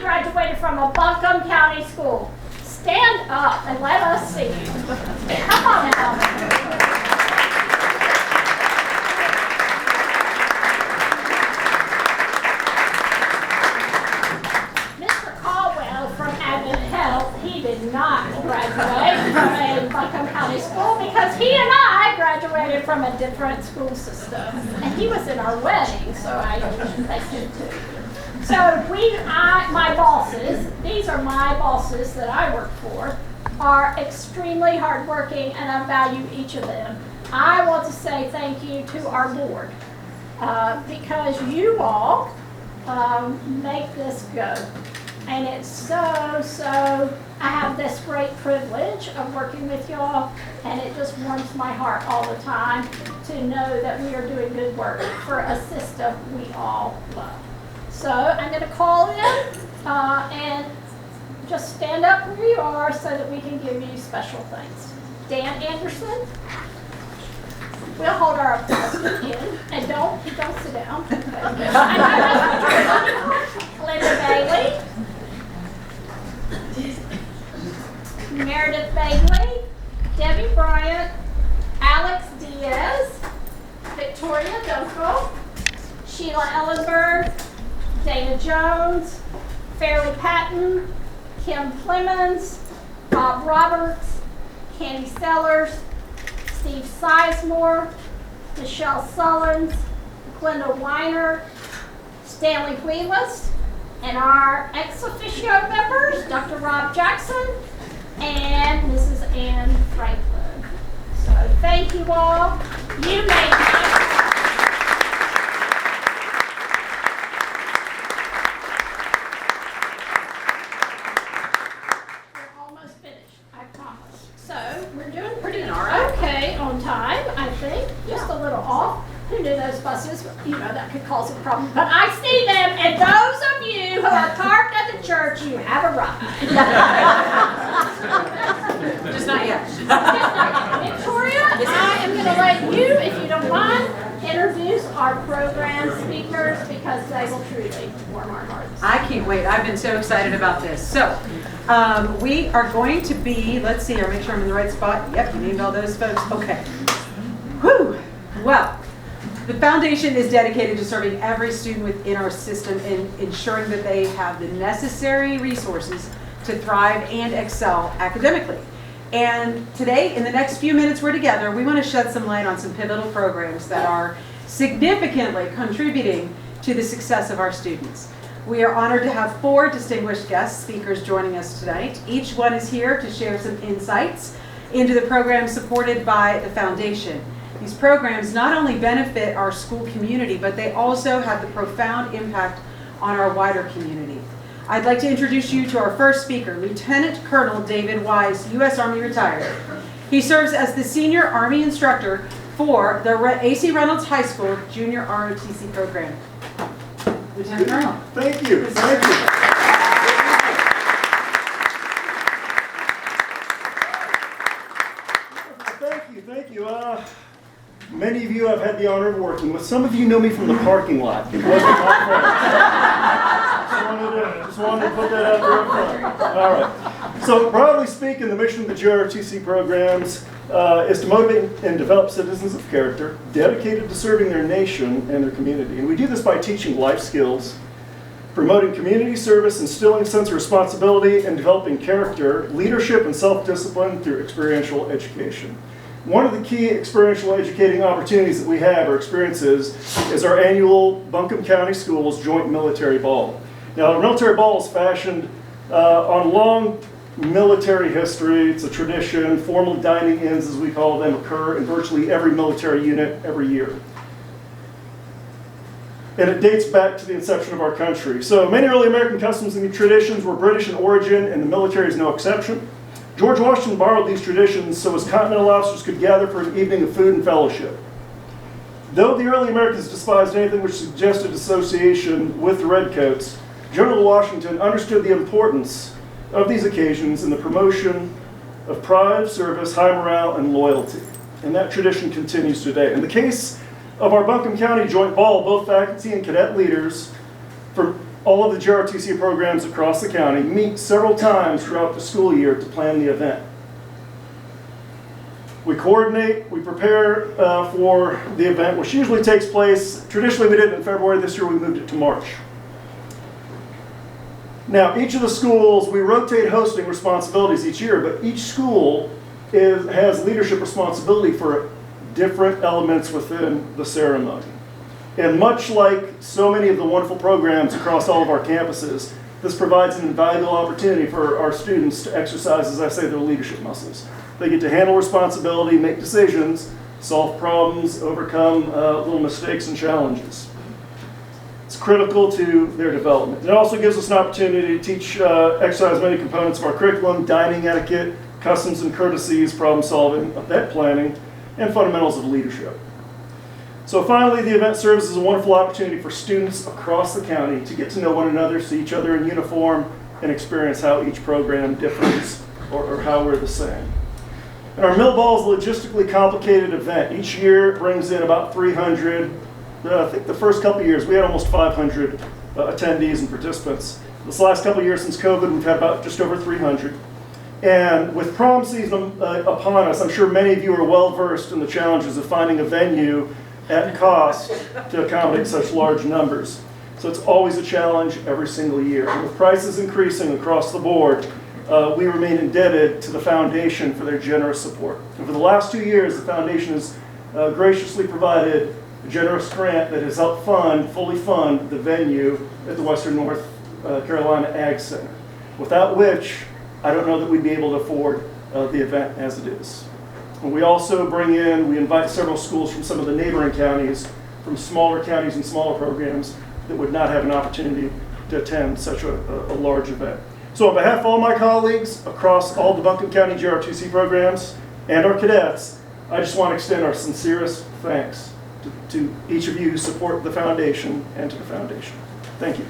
he graduated from a Buncombe County school. Stand up and let us see you. Come on now. He did not graduate from a Buncombe County school because he and I graduated from a different school system. And he was in our wedding, so I thank him too. So my bosses, these are my bosses that I work for, are extremely hardworking, and I value each of them. I want to say thank you to our board because you all make this go. And it's so, I have this great privilege of working with y'all, and it just warms my heart all the time to know that we are doing good work for a system we all love. So I'm going to call in and just stand up where you are so that we can give you special thanks. Dan Anderson. We'll hold our applause in, and don't sit down. Linda Bailey. Meredith Bagley, Debbie Bryant, Alex Diaz, Victoria Dunkel, Sheila Ellenberg, Dana Jones, Fairleigh Patton, Kim Clemens, Bob Roberts, Candy Sellers, Steve Sizemore, Michelle Sullins, Glenda Weiner, Stanley Wheelist, and our ex officio members, Dr. Rob Jackson, and Mrs. Ann Franklin. So thank you all. You made it. We're almost finished, I promise. So we're doing pretty okay on time, I think. Just a little off. Who knew those buses, that could cause a problem. But I see them, and those of you who are parked at the church, you have arrived. Just not yet. Victoria, I am going to let you, if you don't mind, introduce our program speakers because they will truly warm our hearts. I can't wait. I've been so excited about this. So, we are going to be, let's see, I'll make sure I'm in the right spot. Yep, you named all those folks. Okay. Whew. Well, the foundation is dedicated to serving every student within our system and ensuring that they have the necessary resources to thrive and excel academically. And today, in the next few minutes we're together, we want to shed some light on some pivotal programs that are significantly contributing to the success of our students. We are honored to have 4 distinguished guest speakers joining us tonight. Each one is here to share some insights into the programs supported by the foundation. These programs not only benefit our school community, but they also have the profound impact on our wider community. I'd like to introduce you to our first speaker, Lieutenant Colonel David Wise, U.S. Army retired. He serves as the Senior Army Instructor for the A.C. Reynolds High School Junior ROTC program. Lieutenant Colonel. Thank you. Thank you. Thank you. Many of you I've had the honor of working with. Some of you know me from the parking lot. It wasn't my fault. Just wanted to put that out there up front. All right. So broadly speaking, the mission of the JROTC programs is to motivate and develop citizens of character dedicated to serving their nation and their community. And we do this by teaching life skills, promoting community service, instilling a sense of responsibility, and developing character, leadership, and self-discipline through experiential education. One of the key experiential educating opportunities that we have or experiences is our annual Buncombe County Schools Joint Military Ball. Now, the military ball is fashioned on long military history. It's a tradition. Formal dining-ins, as we call them, occur in virtually every military unit every year. And it dates back to the inception of our country. So many early American customs and traditions were British in origin, and the military is no exception. George Washington borrowed these traditions so his continental officers could gather for an evening of food and fellowship. Though the early Americans despised anything which suggested association with the Redcoats, General Washington understood the importance of these occasions in the promotion of pride of service, high morale, and loyalty. And that tradition continues today. In the case of our Buncombe County Joint Ball, both faculty and cadet leaders from All of the JROTC programs across the county meet several times throughout the school year to plan the event. We coordinate, we prepare for the event, which usually takes place, traditionally we did it in February, this year we moved it to March. Now, each of the schools, we rotate hosting responsibilities each year, but each school has leadership responsibility for different elements within the ceremony. And much like so many of the wonderful programs across all of our campuses, this provides an invaluable opportunity for our students to exercise, as I say, their leadership muscles. They get to handle responsibility, make decisions, solve problems, overcome little mistakes and challenges. It's critical to their development. It also gives us an opportunity to teach, exercise many components of our curriculum: dining etiquette, customs and courtesies, problem solving, event planning, and fundamentals of leadership. So finally, the event serves as a wonderful opportunity for students across the county to get to know one another, see each other in uniform, and experience how each program differs or how we're the same. And our Mill Ball is a logistically complicated event. Each year it brings in about 300. I think the first couple of years we had almost 500 attendees and participants. This last couple of years since COVID, we've had about just over 300. And with prom season upon us, I'm sure many of you are well versed in the challenges of finding a venue at cost to accommodate such large numbers. So it's always a challenge every single year. And with prices increasing across the board, we remain indebted to the foundation for their generous support. And for the last 2 years, the foundation has graciously provided a generous grant that has helped fully fund the venue at the Western North Carolina Ag Center, without which I don't know that we'd be able to afford the event as it is. And we also we invite several schools from some of the neighboring counties, from smaller counties and smaller programs that would not have an opportunity to attend such a large event. So on behalf of all my colleagues across all the Buncombe County JROTC programs and our cadets, I just want to extend our sincerest thanks to each of you who support the foundation and to the foundation. Thank you.